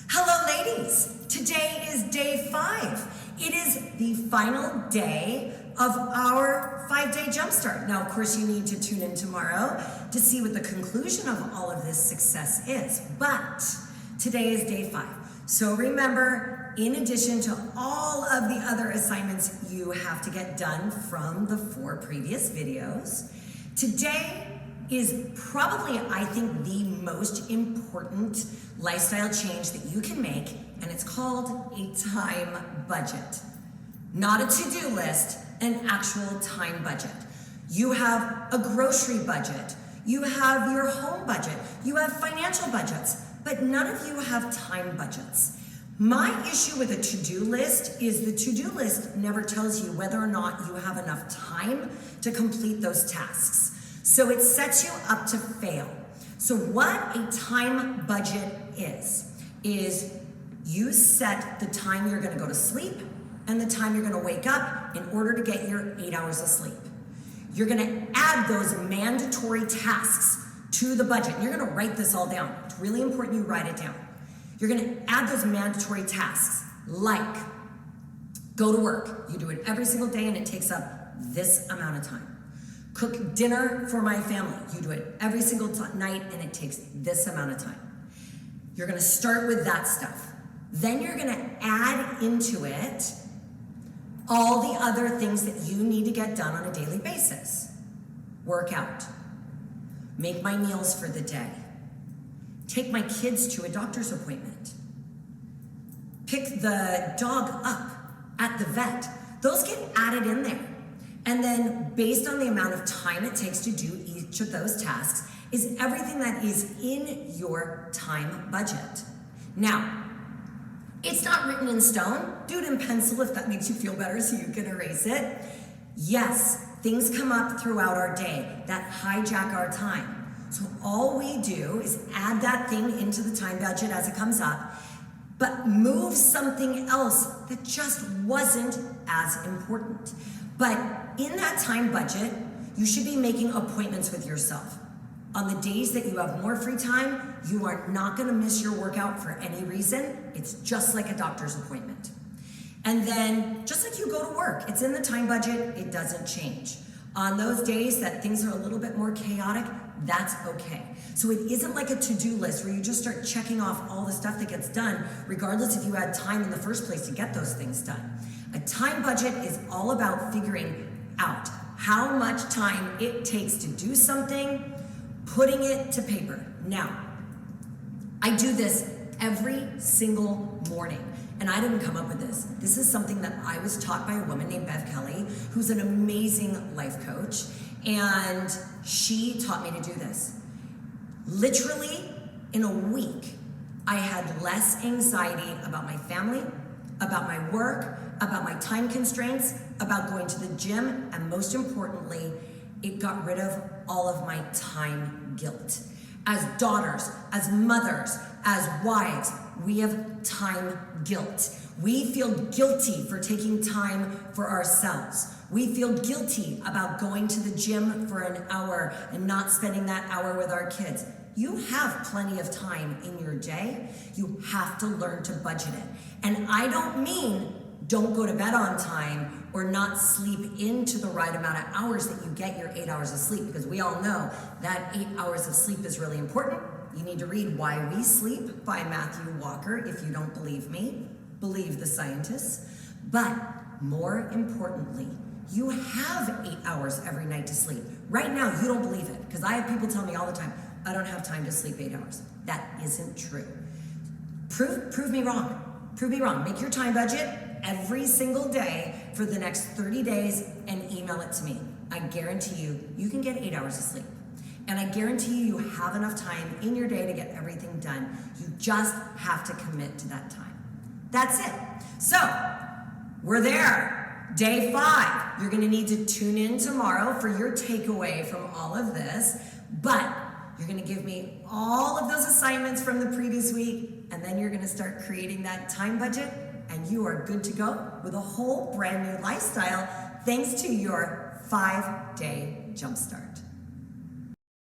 Hello, ladies. Today is day 5. It is the final day of our 5-day jumpstart. Now, of course, you need to tune in tomorrow to see what the conclusion of all of this success is. But today is day 5. So remember, in addition to all of the other assignments you have to get done from the 4 previous videos, today is probably, I think, the most important lifestyle change that you can make, and it's called a time budget. Not a to-do list, an actual time budget. You have a grocery budget, you have your home budget, you have financial budgets, but none of you have time budgets. My issue with a to-do list is the to-do list never tells you whether or not you have enough time to complete those tasks. So it sets you up to fail. So what a time budget is you set the time you're gonna go to sleep and the time you're gonna wake up in order to get your 8 hours of sleep. You're gonna add those mandatory tasks to the budget. You're gonna write this all down. It's really important you write it down. You're gonna add those mandatory tasks like go to work. You do it every single day and it takes up this amount of time. Cook dinner for my family. You do it every single night and it takes this amount of time. You're gonna start with that stuff. Then you're gonna add into it all the other things that you need to get done on a daily basis. Work out, make my meals for the day, take my kids to a doctor's appointment, pick the dog up at the vet. Those get added in there. And then based on the amount of time it takes to do each of those tasks is everything that is in your time budget. Now, it's not written in stone. Do it in pencil if that makes you feel better so you can erase it. Yes, things come up throughout our day that hijack our time. So all we do is add that thing into the time budget as it comes up, but move something else that just wasn't as important. But in that time budget, you should be making appointments with yourself. On the days that you have more free time, you are not gonna miss your workout for any reason. It's just like a doctor's appointment. And then, just like you go to work, it's in the time budget, it doesn't change. On those days that things are a little bit more chaotic, that's okay. So it isn't like a to-do list where you just start checking off all the stuff that gets done, regardless if you had time in the first place to get those things done. A time budget is all about figuring out how much time it takes to do something, putting it to paper. Now, I do this every single morning, and I didn't come up with this. This is something that I was taught by a woman named Bev Kelly, who's an amazing life coach, and she taught me to do this. Literally, in a week, I had less anxiety about my family, about my work, about my time constraints, about going to the gym, and most importantly, it got rid of all of my time guilt. As daughters, as mothers, as wives, we have time guilt. We feel guilty for taking time for ourselves. We feel guilty about going to the gym for an hour and not spending that hour with our kids. You have plenty of time in your day. You have to learn to budget it. And I don't mean don't go to bed on time or not sleep into the right amount of hours that you get your 8 hours of sleep, because we all know that 8 hours of sleep is really important. You need to read Why We Sleep by Matthew Walker. If you don't believe me, believe the scientists. But more importantly, you have 8 hours every night to sleep. Right now, you don't believe it, because I have people tell me all the time, I don't have time to sleep 8 hours. That isn't true. Prove me wrong. Prove me wrong. Make your time budget every single day for the next 30 days and email it to me. I guarantee you can get 8 hours of sleep. And I guarantee you have enough time in your day to get everything done. You just have to commit to that time. That's it. So, we're there. Day 5. You're gonna need to tune in tomorrow for your takeaway from all of this, but you're gonna give me all of those assignments from the previous week, and then you're gonna start creating that time budget, and you are good to go with a whole brand new lifestyle thanks to your 5-day jumpstart.